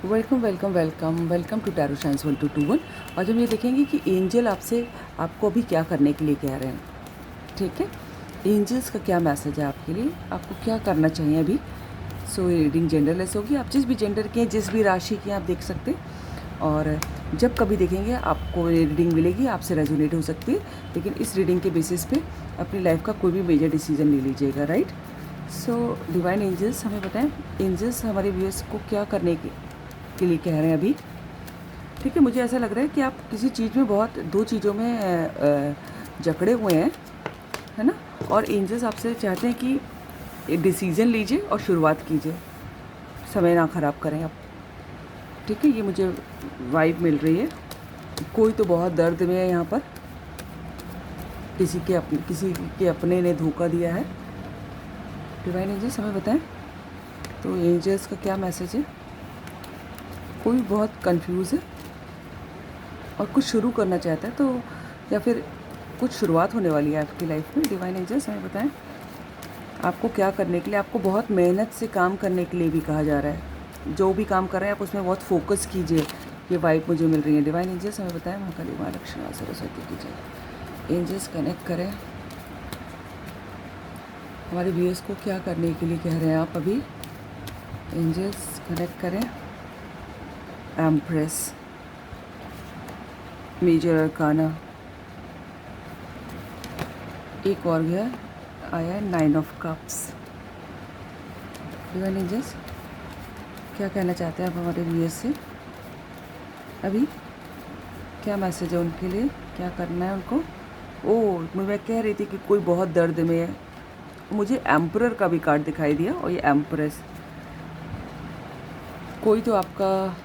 Welcome welcome welcome welcome to tarot science 1221। आज हम ये देखेंगे कि एंजल आपको अभी क्या करने के लिए कह रहे हैं। ठीक है, एंजल्स का क्या मैसेज है आपके लिए, आपको क्या करना चाहिए अभी। सो ये रीडिंग जेंडरलेस होगी, आप जिस भी जेंडर के हैं, जिस भी राशि की आप देख सकते हैं। और जब कभी देखेंगे आपको ये रीडिंग मिलेगी, आपसे रेजोनेट हो सकती है, लेकिन इस रीडिंग के बेसिस पे अपनी लाइफ का कोई भी मेजर डिसीजन नहीं लीजिएगा। राइट। सो डिवाइन एंजल्स हमें बताएं, एंजल्स हमारे व्यूअर्स को क्या करने के लिए कह रहे हैं अभी। ठीक है, मुझे ऐसा लग रहा है कि आप किसी चीज़ में बहुत दो चीज़ों में जकड़े हुए हैं, है ना। और एंजल्स आपसे चाहते हैं कि एक डिसीज़न लीजिए और शुरुआत कीजिए, समय ना ख़राब करें आप। ठीक है, ये मुझे वाइब मिल रही है। कोई तो बहुत दर्द में है यहाँ पर, किसी के अपने ने धोखा दिया है। डिवाइन एंजल्स हमें बताएं, तो एंजल्स का क्या मैसेज है। कोई बहुत कंफ्यूज है और कुछ शुरू करना चाहता है, तो या फिर कुछ शुरुआत होने वाली है आपकी लाइफ में। डिवाइन एंजल्स हमें बताएं आपको क्या करने के लिए, आपको बहुत मेहनत से काम करने के लिए भी कहा जा रहा है। जो भी काम कर रहे हैं आप उसमें बहुत फोकस कीजिए, ये वाइब मुझे मिल रही है। डिवाइन एंजल्स हमें बताएं, महाकाली माँ लक्ष्मी सरस्वती की जय। एंजल्स कनेक्ट करें, हमारे व्यूअर्स को क्या करने के लिए कह रहे हैं आप अभी। एंजल्स कनेक्ट करें। एम्प्रेस, मेजर अरकाना, एक और गया आया है 9 ऑफ कप्स। डिवाइन एंजल्स क्या कहना चाहते हैं आप हमारे व्यूअर्स से अभी, क्या मैसेज है उनके लिए, क्या करना है उनको। मैं कह रही थी कि कोई बहुत दर्द में है। मुझे एम्परर का भी कार्ड दिखाई दिया और ये एम्प्रेस। कोई तो आपका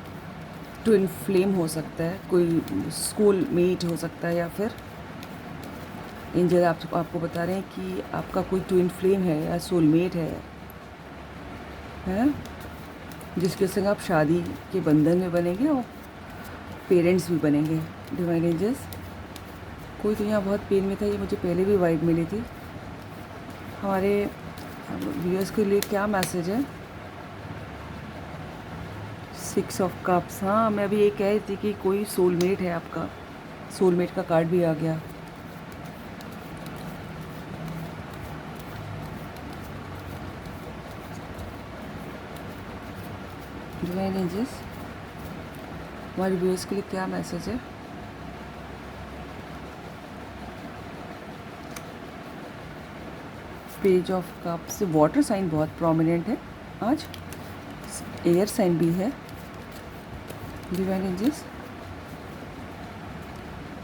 ट्विन फ्लेम हो सकता है, कोई स्कूल मेट हो सकता है, या फिर एंजल आपको बता रहे हैं कि आपका कोई ट्विन फ्लेम है या सोलमेट है जिसके संग आप शादी के बंधन में बनेंगे और पेरेंट्स भी बनेंगे। डिवाइन एंजल्स, कोई तो यहाँ बहुत पेन में था, ये मुझे पहले भी वाइब मिली थी। हमारे व्यूअर्स के लिए क्या मैसेज है। 6 ऑफ कप्स, हाँ मैं अभी ये कह रही थी कि कोई सोलमेट है आपका, सोलमेट का कार्ड भी आ गया। डिवाइन एंजल्स हमारे व्यूअर्स के लिए क्या मैसेज है। Page of cups, water sign बहुत प्रोमिनेंट है आज, एयर साइन भी है। डिवाइन एंजल्स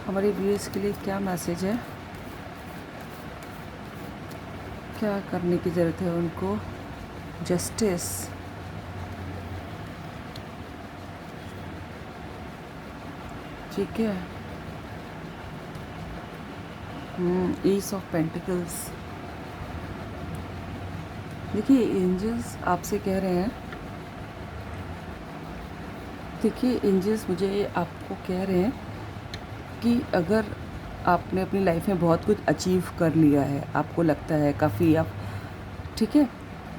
हमारे व्यूअर्स के लिए क्या मैसेज है, क्या करने की ज़रूरत है उनको। जस्टिस, ठीक है। S of pentacles. देखिए एंजल्स आपसे कह रहे हैं, देखिए एंजल्स मुझे आपको कह रहे हैं कि अगर आपने अपनी लाइफ में बहुत कुछ अचीव कर लिया है, आपको लगता है काफ़ी आप, ठीक है,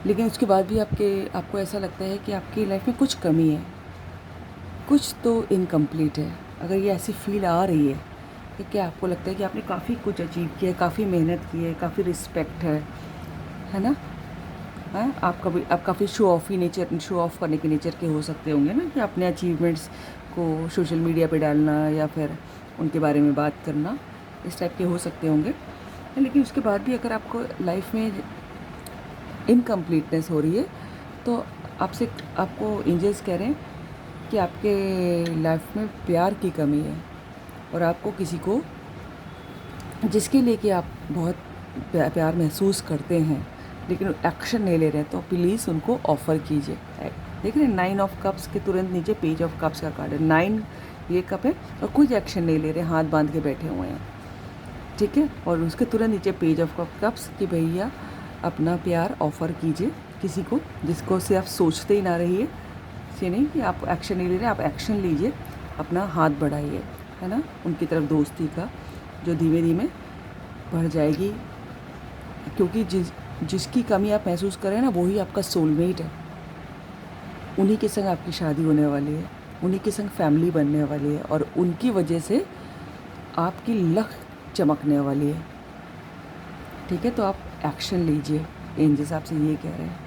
लेकिन उसके बाद भी आपको ऐसा लगता है कि आपकी लाइफ में कुछ कमी है, कुछ तो इनकम्प्लीट है। अगर ये ऐसी फील आ रही है कि क्या आपको लगता है कि आपने काफ़ी कुछ अचीव किया है, काफ़ी मेहनत की है, काफ़ी रिस्पेक्ट है ना। हाँ, आप काफ़ी शो ऑफ करने के नेचर के हो सकते होंगे ना, कि अपने अचीवमेंट्स को सोशल मीडिया पे डालना या फिर उनके बारे में बात करना, इस टाइप के हो सकते होंगे। लेकिन उसके बाद भी अगर आपको लाइफ में इनकम्प्लीटनेस हो रही है, तो आपको एंजल्स कह रहे हैं कि आपके लाइफ में प्यार की कमी है, और आपको किसी को जिसके लिए कि आप बहुत प्यार महसूस करते हैं लेकिन एक्शन नहीं ले रहे हैं, तो प्लीज़ उनको ऑफ़र कीजिए। देख रहे हैं 9 ऑफ कप्स के तुरंत नीचे पेज ऑफ कप्स का कार्ड है। 9 ये कप है और कुछ एक्शन नहीं ले रहे, हाथ बांध के बैठे हुए हैं, ठीक है। और उसके तुरंत नीचे पेज ऑफ कप्स कि भैया अपना प्यार ऑफ़र कीजिए किसी को, जिसको से आप सोचते ही ना रहिए। ये नहीं कि आप एक्शन नहीं ले रहे, आप एक्शन लीजिए, अपना हाथ बढ़ाइए, है ना, उनकी तरफ दोस्ती का, जो धीमे धीमे बढ़ जाएगी। क्योंकि जिसकी कमी आप महसूस कर रहे हैं ना, वही आपका सोलमेट है। उन्हीं के संग आपकी शादी होने वाली है, उन्हीं के संग फैमिली बनने वाली है और उनकी वजह से आपकी लक चमकने वाली है। ठीक है, तो आप एक्शन लीजिए, एंजल्स आपसे ये कह रहे हैं।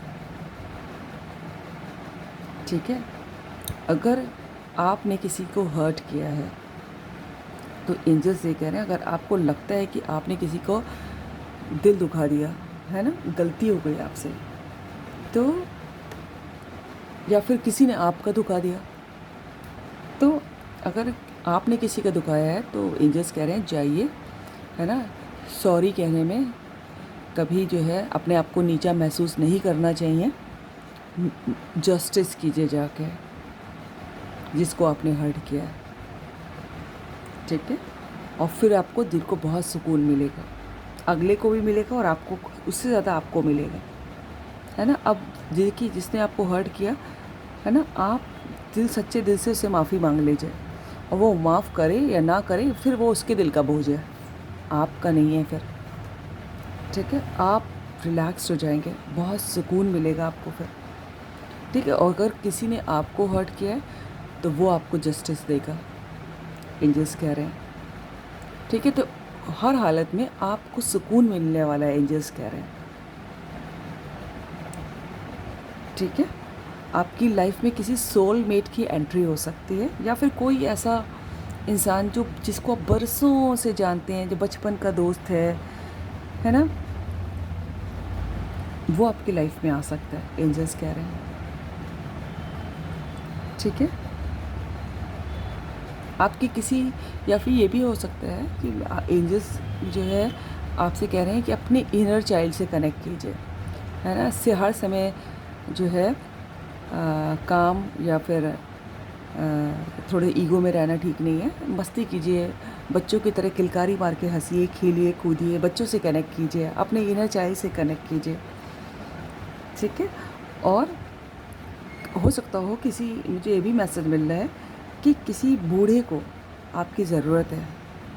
ठीक है, अगर आपने किसी को हर्ट किया है तो एंजल्स ये कह रहे हैं, अगर आपको लगता है कि आपने किसी को दिल दुखा दिया है ना, गलती हो गई आपसे, तो या फिर किसी ने आपका दुखा दिया, तो अगर आपने किसी का दुखाया है तो एंजल्स कह रहे हैं जाइए, है ना, सॉरी कहने में कभी जो है अपने आप को नीचा महसूस नहीं करना चाहिए। जस्टिस कीजिए जाके जिसको आपने हर्ट किया है। ठीक है, और फिर आपको दिल को बहुत सुकून मिलेगा, अगले को भी मिलेगा और आपको उससे ज़्यादा आपको मिलेगा, है ना। अब देखिए, जिसने आपको हर्ट किया है ना, आप सच्चे दिल से उससे माफ़ी मांग लीजिए, और वो माफ़ करे या ना करे फिर वो उसके दिल का बोझ है, आपका नहीं है फिर। ठीक है, आप रिलैक्स्ड हो जाएंगे, बहुत सुकून मिलेगा आपको फिर। ठीक है, और अगर किसी ने आपको हर्ट किया है तो वो आपको जस्टिस देगा, एंजल्स कह रहे हैं। ठीक है, तो हर हालत में आपको सुकून मिलने वाला है, एंजल्स कह रहे हैं। ठीक है, आपकी लाइफ में किसी सोलमेट की एंट्री हो सकती है, या फिर कोई ऐसा इंसान जिसको आप बरसों से जानते हैं, जो बचपन का दोस्त है ना, वो आपकी लाइफ में आ सकता है, एंजल्स कह रहे हैं। ठीक है, आपकी किसी, या फिर ये भी हो सकता है कि एंजल्स जो है आपसे कह रहे हैं कि अपने इनर चाइल्ड से कनेक्ट कीजिए, है ना। इससे हर समय जो है काम या फिर थोड़े ईगो में रहना ठीक नहीं है। मस्ती कीजिए, बच्चों की तरह किलकारी मार के हंसिए, खेलिए, कूदिए, बच्चों से कनेक्ट कीजिए, अपने इनर चाइल्ड से कनेक्ट कीजिए। ठीक है, और हो सकता हो मुझे ये भी मैसेज मिल रहा है कि किसी बूढ़े को आपकी ज़रूरत है,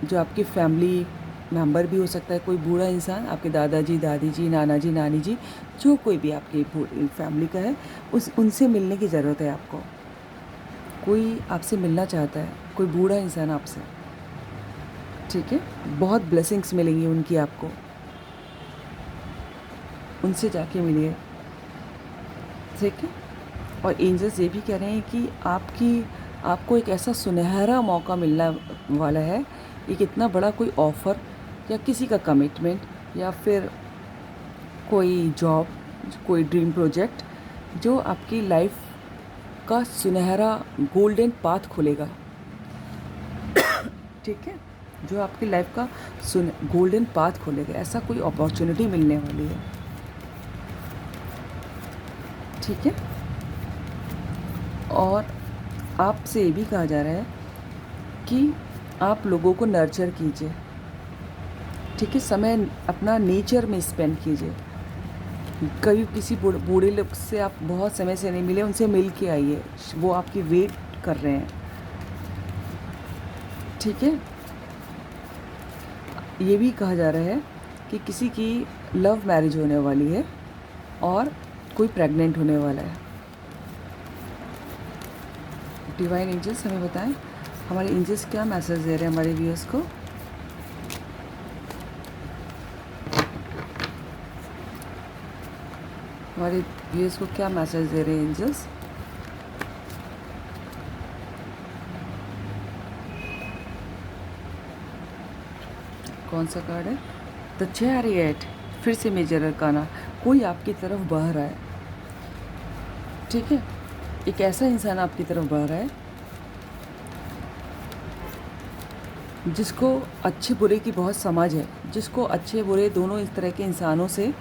जो आपकी फैमिली मेंबर भी हो सकता है, कोई बूढ़ा इंसान, आपके दादाजी, दादी जी, नाना जी, नानी जी, जो कोई भी आपकी फैमिली का है, उनसे मिलने की ज़रूरत है आपको। कोई आपसे मिलना चाहता है, कोई बूढ़ा इंसान आपसे। ठीक है, बहुत ब्लेसिंग्स मिलेंगी उनकी आपको, उनसे जाके मिलिए। ठीक है, और एंजल्स ये भी कह रहे हैं कि आपको एक ऐसा सुनहरा मौका मिलने वाला है, एक इतना बड़ा कोई ऑफ़र या किसी का कमिटमेंट या फिर कोई जॉब, कोई ड्रीम प्रोजेक्ट, जो आपकी लाइफ का सुनहरा गोल्डन पाथ खुलेगा। ठीक है, जो आपकी लाइफ का गोल्डन पाथ खोलेगा, ऐसा कोई अपॉर्चुनिटी मिलने वाली है। ठीक है, और आपसे ये भी कहा जा रहा है कि आप लोगों को नर्चर कीजिए। ठीक है, समय अपना नेचर में स्पेंड कीजिए। कभी किसी बूढ़े लोग से आप बहुत समय से नहीं मिले, उनसे मिल के आइए, वो आपकी वेट कर रहे हैं। ठीक है, ये भी कहा जा रहा है कि किसी की लव मैरिज होने वाली है और कोई प्रेग्नेंट होने वाला है। डिवाइन एंजल्स हमें बताएं, हमारे एंजल्स क्या मैसेज दे रहे हैं हमारे व्यूअर्स को। हमारे व्यूअर्स को क्या मैसेज दे रहे हैं एंजल्स। कौन सा कार्ड है? The chariot. फिर से मेजर अरकाना, कोई आपकी तरफ बह रहा है। ठीक है, एक ऐसा इंसान आपकी तरफ बढ़ रहा है जिसको अच्छे बुरे की बहुत समझ है, जिसको अच्छे बुरे दोनों इस तरह के इंसानों से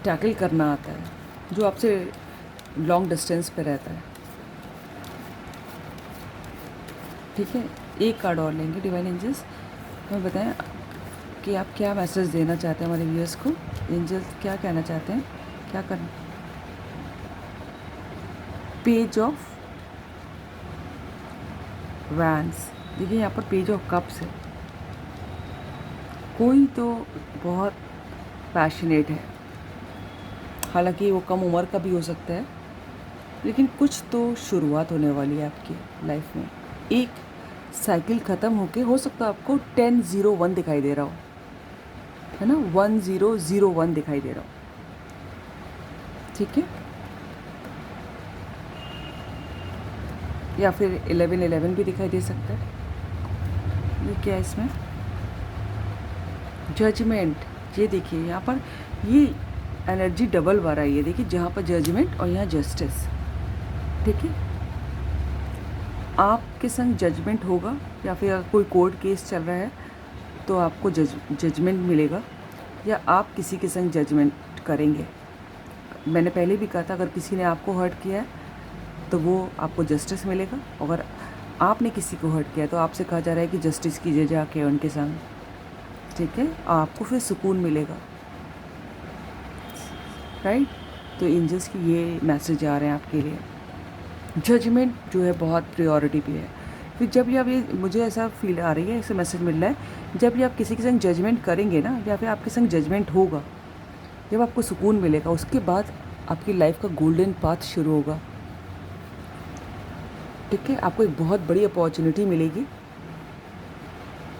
टैकल करना आता है, जो आपसे लॉन्ग डिस्टेंस पे रहता है। ठीक है, एक कार्ड और लेंगे। डिवाइन एंजल्स हमें बताएं कि आप क्या मैसेज देना चाहते हैं हमारे व्यूअर्स को। एंजल्स क्या कहना चाहते हैं, क्या करना। पेज ऑफ वैंस, देखिए यहाँ पर पेज ऑफ कप्स है। कोई तो बहुत पैशनेट है, हालांकि वो कम उम्र का भी हो सकता है, लेकिन कुछ तो शुरुआत होने वाली है आपकी लाइफ में। एक साइकिल ख़त्म होके हो सकता है आपको 1001 दिखाई दे रहा हो, है ना, 1001 दिखाई दे रहा हो, ठीक है, या फिर 1111 भी दिखाई दे सकता है। ये क्या है इसमें, जजमेंट। ये देखिए यहाँ पर ये एनर्जी डबल बार आई है, देखिए, जहाँ पर जजमेंट और यहाँ जस्टिस, ठीक है। आपके संग जजमेंट होगा, या फिर अगर कोई कोर्ट केस चल रहा है तो आपको जजमेंट मिलेगा, या आप किसी के संग जजमेंट करेंगे। मैंने पहले भी कहा था, अगर किसी ने आपको हर्ट किया है तो वो आपको जस्टिस मिलेगा, अगर आपने किसी को हर्ट किया है तो आपसे कहा जा रहा है कि जस्टिस कीजिए जाके उनके संग, ठीक है, आपको फिर सुकून मिलेगा, राइट। तो एंजल्स की ये मैसेज आ रहे हैं आपके लिए। जजमेंट जो है बहुत प्रायोरिटी पे है। फिर जब ये आप ये मुझे ऐसा फील आ रही है, ऐसा मैसेज मिल रहा है, जब ये आप किसी के संग जजमेंट करेंगे ना, या फिर आपके संग जजमेंट होगा, जब आपको सुकून मिलेगा, उसके बाद आपकी लाइफ का गोल्डन पाथ शुरू होगा, ठीक है। आपको एक बहुत बड़ी अपॉर्चुनिटी मिलेगी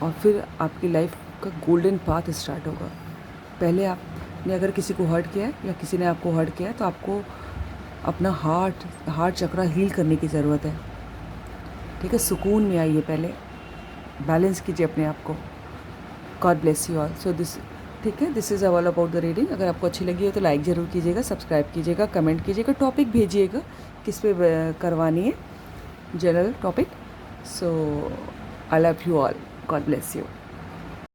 और फिर आपकी लाइफ का गोल्डन पाथ स्टार्ट होगा। पहले आपने अगर किसी को हर्ट किया है या किसी ने आपको हर्ट किया है तो आपको अपना हार्ट चक्रा हील करने की ज़रूरत है, ठीक है। सुकून में आइए, पहले बैलेंस कीजिए अपने आप को। God bless you all. So this, ठीक है, this is all about the reading. अगर आपको अच्छी लगी हो तो लाइक ज़रूर कीजिएगा, सब्सक्राइब कीजिएगा, कमेंट कीजिएगा, टॉपिक भेजिएगा किस पे करवानी है, general topic. So I love you all, God bless you.